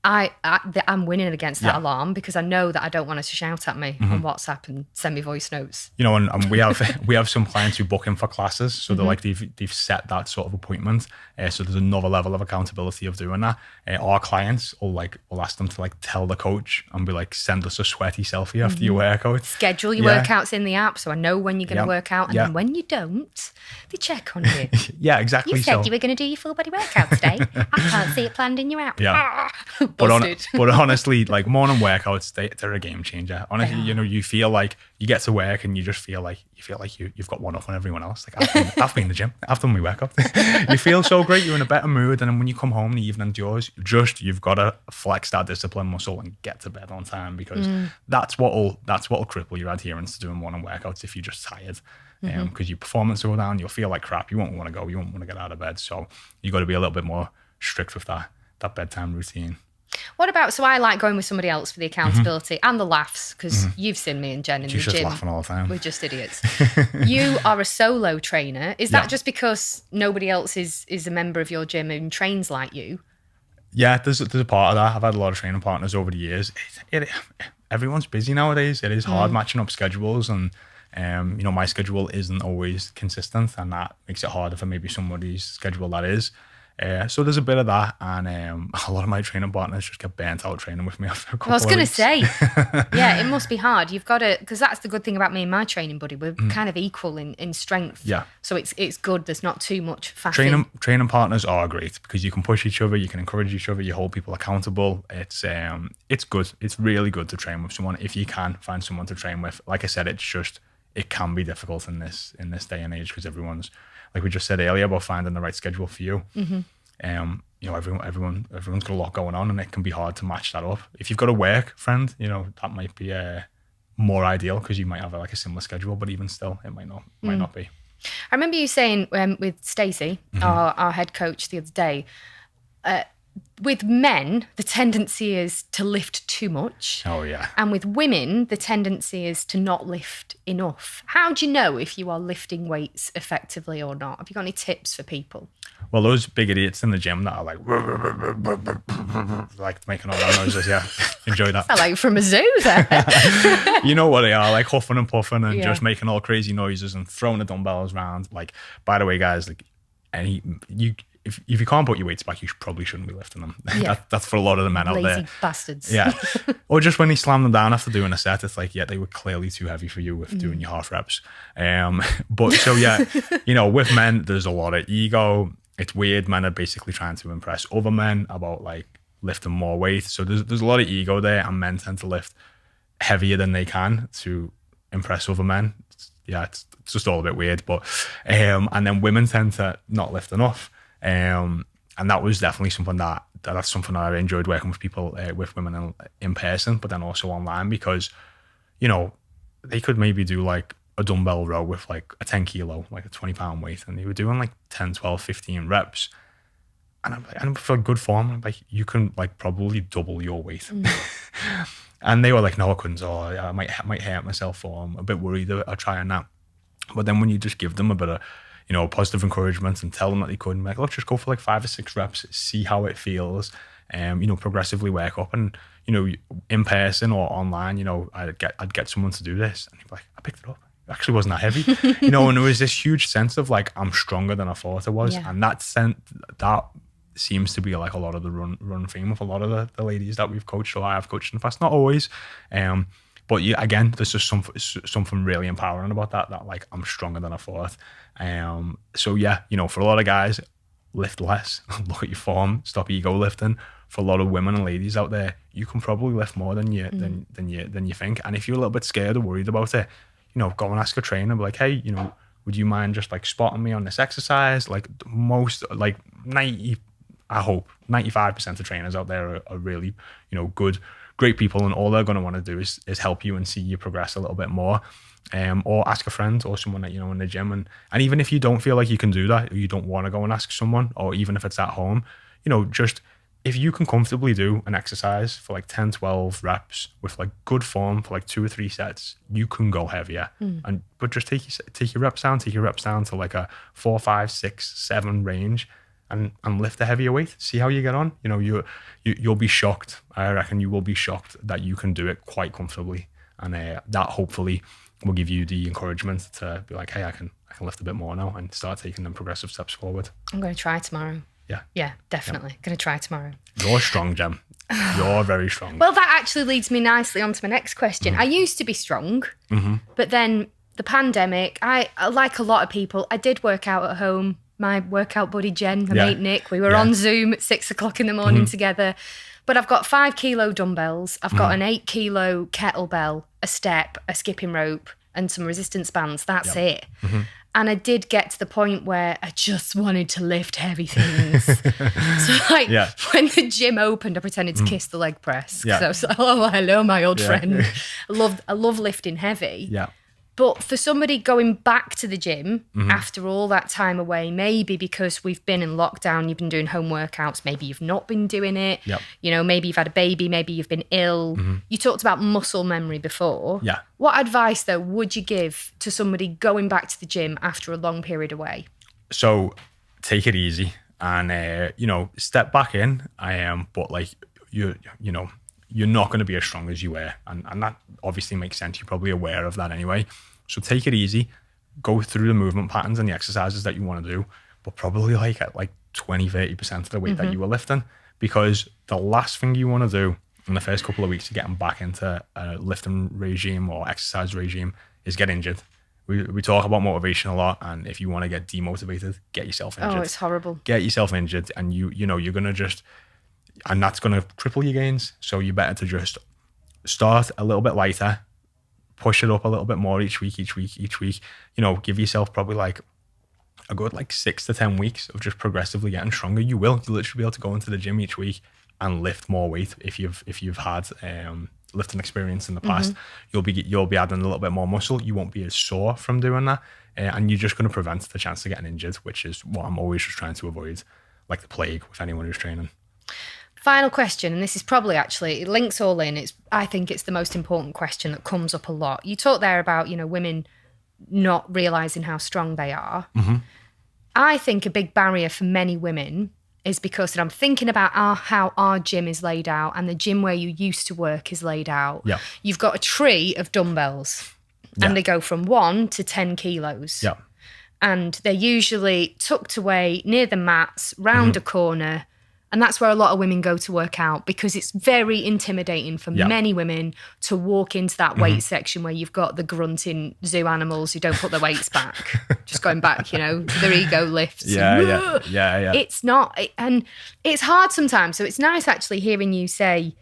[SPEAKER 1] I'm winning against that alarm because I know that I don't want her to shout at me on WhatsApp and send me voice notes.
[SPEAKER 2] And we have some clients who book in for classes, so they're like they've set that sort of appointment. So there's another level of accountability of doing that. Our clients will ask them to tell the coach and be like, send us a sweaty selfie after your workout.
[SPEAKER 1] Schedule your workouts in the app so I know when you're going to work out, and then when you don't, they check on you.
[SPEAKER 2] Yeah, exactly.
[SPEAKER 1] You said you were going to do your full body workout today. I can't see it planned in your app.
[SPEAKER 2] Yeah. But honestly, morning workouts, they're a game changer. Honestly, you feel like you get to work and you just feel like you've got one up on everyone else. I've been in the gym, I've done my workout. You feel so great, you're in a better mood, and then when you come home in the evening's yours, you've got to flex that discipline muscle and get to bed on time, because that's what'll cripple your adherence to doing morning workouts if you're just tired. Because your performance will go down, you'll feel like crap, you won't want to go, you won't want to get out of bed. So you got to be a little bit more strict with that bedtime routine.
[SPEAKER 1] What about, so I like going with somebody else for the accountability and the laughs, because you've seen me and Jen in the gym.
[SPEAKER 2] She's just laughing all the time.
[SPEAKER 1] We're just idiots. You are a solo trainer. Is that just because nobody else is a member of your gym and trains like you?
[SPEAKER 2] Yeah, there's a part of that. I've had a lot of training partners over the years. Everyone's busy nowadays. It is hard matching up schedules, and my schedule isn't always consistent, and that makes it harder for maybe somebody's schedule that is. So there's a bit of that, and a lot of my training partners just get burnt out training with me after a couple of weeks.
[SPEAKER 1] I was going to say, yeah, it must be hard. You've got to, because that's the good thing about me and my training buddy. We're kind of equal in strength. Yeah. So it's good. There's not too much fat.
[SPEAKER 2] Training partners are great because you can push each other, you can encourage each other, you hold people accountable. It's good. It's really good to train with someone if you can find someone to train with. Like I said, it can be difficult in this day and age because everyone's, like we just said earlier, about finding the right schedule for you. Everyone's got a lot going on, and it can be hard to match that up. If you've got a work friend, that might be more ideal because you might have a similar schedule, but even still, it might not be.
[SPEAKER 1] I remember you saying with Stacey, our head coach, the other day, with men, the tendency is to lift too much.
[SPEAKER 2] Oh, yeah.
[SPEAKER 1] And with women, the tendency is to not lift enough. How do you know if you are lifting weights effectively or not? Have you got any tips for people?
[SPEAKER 2] Well, those big idiots in the gym that are like making all that noises, yeah, enjoy that.
[SPEAKER 1] I like from a zoo there.
[SPEAKER 2] You know what they are, like huffing and puffing and just making all crazy noises and throwing the dumbbells around. Like, by the way, guys, if you can't put your weights back, you probably shouldn't be lifting them. Yeah. That's for a lot of the men out there.
[SPEAKER 1] Lazy bastards.
[SPEAKER 2] Yeah. Or just when you slam them down after doing a set, it's like, yeah, they were clearly too heavy for you with doing your half reps. But so, yeah, with men, there's a lot of ego. It's weird. Men are basically trying to impress other men about lifting more weight. So there's a lot of ego there, and men tend to lift heavier than they can to impress other men. It's just all a bit weird. But and then women tend to not lift enough. And that was definitely something that's something that I enjoyed working with people, with women in person, but then also online, because, they could maybe do a dumbbell row with a 10 kilo, a 20-pound weight, and they were doing 10, 12, 15 reps. And I'm for good form. I'm like, you can probably double your weight. And they were like, no, I couldn't. Oh, I might hurt myself, or I'm a bit worried about trying that. But then when you just give them a bit of, positive encouragement and tell them that they couldn't, let's just go for 5 or 6 reps, see how it feels, progressively work up. And, in person or online, I'd get someone to do this, and he'd be like, I picked it up. It actually wasn't that heavy, and there was this huge sense of I'm stronger than I thought I was. Yeah. And that seems to be like a lot of the run theme with a lot of the ladies that we've coached, or I have coached in the past. Not always, but yeah, again, there's just something really empowering about that like I'm stronger than I thought. So yeah, for a lot of guys, lift less, look at your form, stop ego lifting. For a lot of women and ladies out there, you can probably lift more than you think. And if you're a little bit scared or worried about it, go and ask a trainer, be like, hey, would you mind just like spotting me on this exercise? Like most, like 95% of trainers out there are really, good, great people, and all they're going to want to do is help you and see you progress a little bit more. Or ask a friend or someone that in the gym, and even if you don't feel like you can do that, or you don't want to go and ask someone, or even if it's at home, just if you can comfortably do an exercise for like 10, 12 reps with like good form for like 2 or 3 sets, you can go heavier. But just take your reps down to like a 4, 5, 6, 7 range, and lift a heavier weight. See how you get on. You'll be shocked. I reckon you will be shocked that you can do it quite comfortably, and that hopefully will give you the encouragement to be like, hey, I can lift a bit more now, and start taking them progressive steps forward.
[SPEAKER 1] I'm going to try tomorrow. Yeah, definitely. Going to try tomorrow. You're
[SPEAKER 2] strong, Jem. You're very strong.
[SPEAKER 1] Well, that actually leads me nicely on to my next question. I used to be strong, but then the pandemic, I like a lot of people, I did work out at home. My workout buddy Jen, my mate Nick, we were on Zoom at 6 o'clock in the morning together. But I've got 5 kilo dumbbells. I've got an 8 kilo kettlebell, a step, a skipping rope, and some resistance bands. That's it. And I did get to the point where I just wanted to lift heavy things. So when the gym opened, I pretended to kiss the leg press. Because I was like, oh, hello, my old friend. I love lifting heavy. But for somebody going back to the gym after all that time away, maybe because we've been in lockdown, you've been doing home workouts, maybe you've not been doing it, maybe you've had a baby, maybe you've been ill. You talked about muscle memory before. What advice, though, would you give to somebody going back to the gym after a long period away?
[SPEAKER 2] So take it easy and, step back in. But like, you're not going to be as strong as you were. And that obviously makes sense. You're probably aware of that anyway. So take it easy, go through the movement patterns and the exercises that you want to do, but probably like at like 20, 30% of the weight that you were lifting, because the last thing you want to do in the first couple of weeks of getting back into a lifting regime or exercise regime is get injured. We talk about motivation a lot, and if you want to get demotivated, get yourself injured.
[SPEAKER 1] Oh, it's horrible.
[SPEAKER 2] Get yourself injured, and you're going to just, and that's going to cripple your gains. So you better to just start a little bit lighter, push it up a little bit more each week. Give yourself probably like a good like 6 to 10 weeks of just progressively getting stronger. You'll literally be able to go into the gym each week and lift more weight if you've had lifting experience in the past. You'll be adding a little bit more muscle. You won't be as sore from doing that, and you're just going to prevent the chance of getting injured, which is what I'm always just trying to avoid, like the plague with anyone who's training.
[SPEAKER 1] Final question, and this is probably it links all in. I think it's the most important question that comes up a lot. You talked there about, women not realising how strong they are. I think a big barrier for many women is because I'm thinking about how our gym is laid out and the gym where you used to work is laid out. You've got a tree of dumbbells and they go from 1 to 10 kilos. And they're usually tucked away near the mats, round a corner. And that's where a lot of women go to work out, because it's very intimidating for many women to walk into that weight section where you've got the grunting zoo animals who don't put their weights back. Just going back, their ego lifts.
[SPEAKER 2] Yeah.
[SPEAKER 1] It's not, and it's hard sometimes. So it's nice actually hearing you say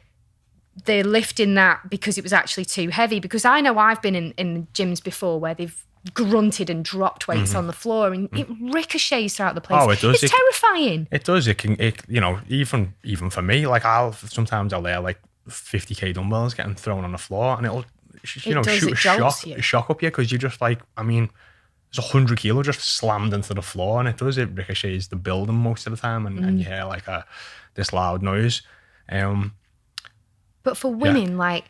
[SPEAKER 1] they're lifting that because it was actually too heavy. Because I know I've been in gyms before where they've grunted and dropped weights on the floor, and it ricochets throughout the place.
[SPEAKER 2] Oh, it does.
[SPEAKER 1] It's terrifying.
[SPEAKER 2] It does. Even for me, like sometimes I'll lay like 50k dumbbells getting thrown on the floor, and it'll shoot a shock up you, because you're just like, there's 100 kilo just slammed into the floor, and it ricochets the building most of the time, and you hear like this loud noise.
[SPEAKER 1] But for women, what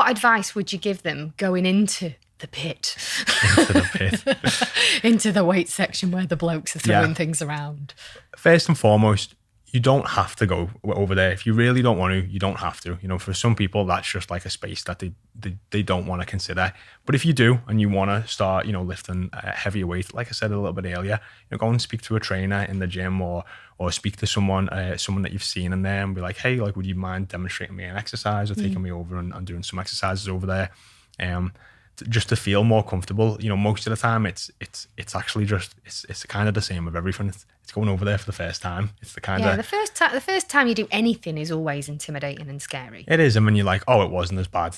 [SPEAKER 1] advice would you give them going into the pit? Into the weight section where the blokes are throwing things around?
[SPEAKER 2] First and foremost, you don't have to go over there. If you really don't want to, you don't have to. You know, for some people, that's just like a space that they don't want to consider. But if you do and you want to start, you know, lifting heavier weight, like I said a little bit earlier, you know, go and speak to a trainer in the gym or speak to someone that you've seen in there and be like, hey, like, would you mind demonstrating me an exercise or taking me over and doing some exercises over there? Just to feel more comfortable. You know, most of the time it's actually just it's kind of the same with everything. It's going over there for the first time. It's the kind of
[SPEAKER 1] the first time you do anything is always intimidating and scary.
[SPEAKER 2] It is, and when you're like, oh, it wasn't as bad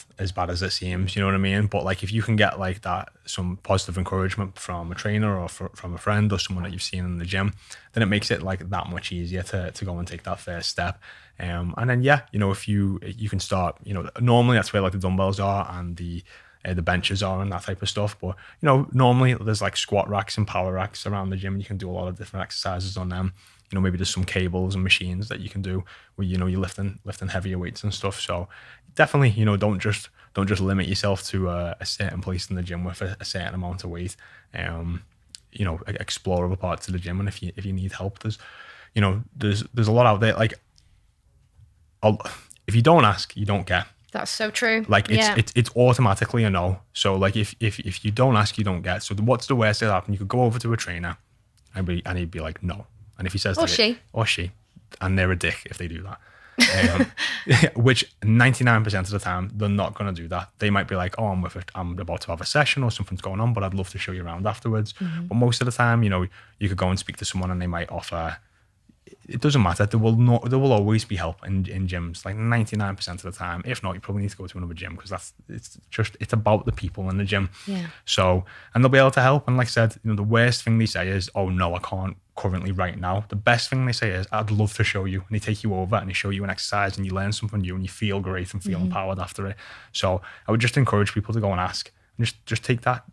[SPEAKER 2] as it seems, you know what I mean? But like, if you can get like that, some positive encouragement from a trainer or from a friend or someone that you've seen in the gym, then it makes it like that much easier to go and take that first step. And then you know, if you can start, you know, normally that's where like the dumbbells are and the benches are and that type of stuff. But, you know, normally there's like squat racks and power racks around the gym. You can do a lot of different exercises on them. You know, maybe there's some cables and machines that you can do where, you know, you're lifting heavier weights and stuff. So definitely, you know, don't just limit yourself to a certain place in the gym with a certain amount of weight. You know, explore other parts of the gym. And if you need help, there's a lot out there. Like, if you don't ask, you don't get.
[SPEAKER 1] That's so true.
[SPEAKER 2] Like it's automatically a no. So like if you don't ask, you don't get. So what's the worst that happen? You could go over to a trainer and he'd be like, no. And if he says or she, and they're a dick if they do that, which 99% of the time they're not going to do that. They might be like, oh, I'm about to have a session or something's going on, but I'd love to show you around afterwards. Mm-hmm. But most of the time, you know, you could go and speak to someone and they might offer. It doesn't matter. There will always be help in gyms. Like 99% of the time. If not, you probably need to go to another gym because it's about the people in the gym.
[SPEAKER 1] Yeah.
[SPEAKER 2] So, and they'll be able to help. And like I said, you know, the worst thing they say is, "Oh no, I can't currently right now." The best thing they say is, "I'd love to show you." And they take you over and they show you an exercise and you learn something new and you feel great and feel empowered after it. So, I would just encourage people to go and ask and just take that.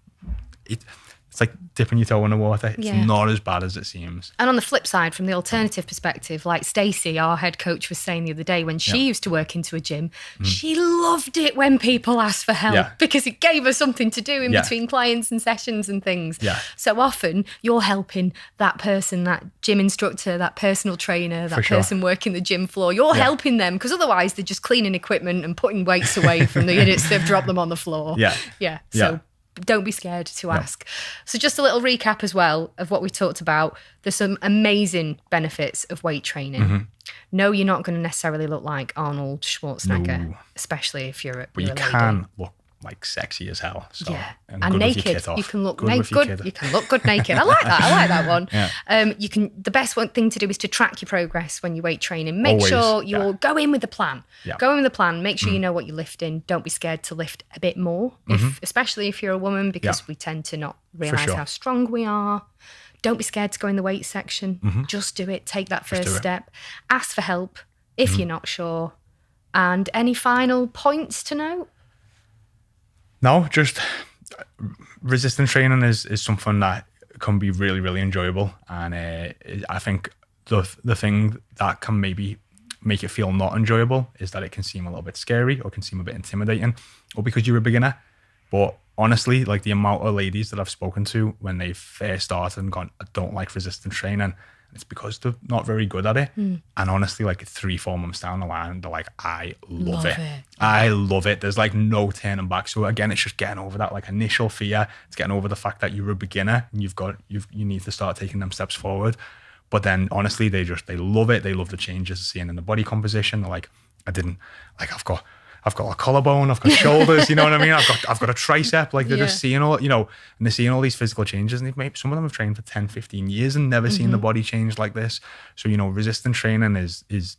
[SPEAKER 2] It's like dipping your toe in the water. It's not as bad as it seems.
[SPEAKER 1] And on the flip side, from the alternative perspective, like Stacey, our head coach, was saying the other day, when she used to work into a gym, she loved it when people asked for help because it gave her something to do in between clients and sessions and things. Yeah. So often you're helping that person, that gym instructor, that personal trainer, that person working the gym floor. You're helping them because otherwise they're just cleaning equipment and putting weights away from the idiots that have dropped them on the floor. Yeah. So don't be scared to ask. So just a little recap as well of what we talked about. There's some amazing benefits of weight training. Mm-hmm. No, you're not going to necessarily look like Arnold Schwarzenegger, especially if you're a lady.
[SPEAKER 2] Can look like sexy as hell. So,
[SPEAKER 1] and naked. You can look good. You can look good naked. I like that one. The best thing to do is to track your progress when you're weight training. Make sure you'll go in with a plan. Go in with a plan. Make sure you know what you're lifting. Don't be scared to lift a bit more, especially if you're a woman, because we tend to not realize how strong we are. Don't be scared to go in the weight section. Just do it. Take that first step. Ask for help if you're not sure. And any final points to note?
[SPEAKER 2] No, just resistance training is something that can be really, really enjoyable. And I think the thing that can maybe make it feel not enjoyable is that it can seem a little bit scary or can seem a bit intimidating, or because you're a beginner. But honestly, like the amount of ladies that I've spoken to when they first started and gone, I don't like resistance training, it's because they're not very good at it. And honestly, like 3-4 months down the line, they're like, I love it. I love it. There's like no turning back. So again, it's just getting over that like initial fear. It's getting over the fact that you're a beginner and you need to start taking them steps forward. But then honestly, they love it. They love the changes they're seeing in the body composition. They're like, I've got a collarbone, I've got shoulders, you know what I mean? I've got a tricep. Like they're just seeing all, you know, and they're seeing all these physical changes, and some of them have trained for 10, 15 years and never seen the body change like this. So, you know, resistance training is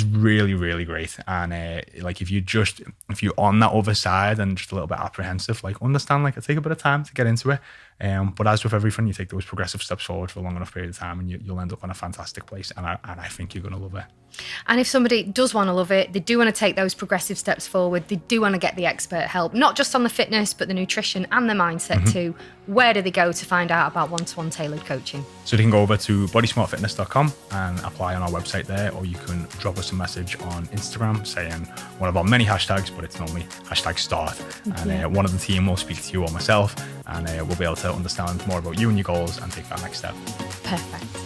[SPEAKER 2] really, really great. And like if you're on that other side and just a little bit apprehensive, like understand, like it take a bit of time to get into it. But as with everything, you take those progressive steps forward for a long enough period of time and you'll end up in a fantastic place. And I think you're going to love it.
[SPEAKER 1] And if somebody does want to love it, they do want to take those progressive steps forward, they do want to get the expert help, not just on the fitness, but the nutrition and the mindset too, where do they go to find out about one-to-one tailored coaching?
[SPEAKER 2] So they can go over to bodysmartfitness.com and apply on our website there, or you can drop us a message on Instagram saying one of our many hashtags, but it's normally #start. And one of the team will speak to you or myself, and we'll be able to understand more about you and your goals and take that next step.
[SPEAKER 1] Perfect.